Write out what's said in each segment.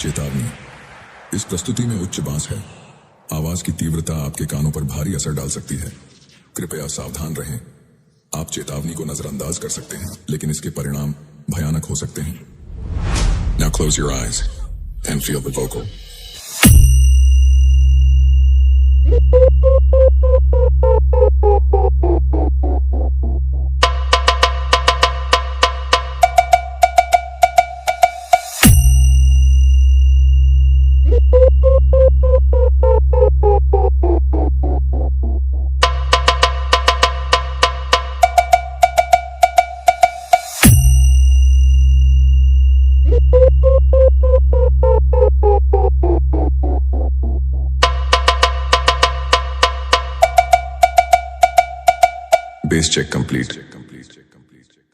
चेतावनी, इस प्रस्तुति में उच्च बांस है। आवाज की तीव्रता आपके कानों पर भारी असर डाल सकती है। कृपया सावधान रहें। आप चेतावनी को नजरअंदाज कर सकते हैं, लेकिन इसके परिणाम भयानक हो सकते हैं। Now close your eyes and feel the vocal. Bass check complete.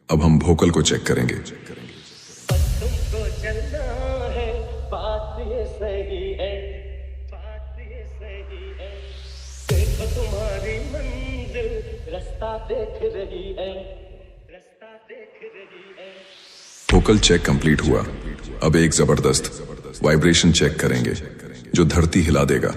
अब हम वोकल को चेक करेंगे। तुमको चलना है, बात ये सही है, बात ये सही है। देखो तुम्हारी मंजिल रास्ता देख रही है, रास्ता देख रही है। वोकल चेक कंप्लीट हुआ। अब एक जबरदस्त वाइब्रेशन चेक करेंगे जो धरती हिला देगा।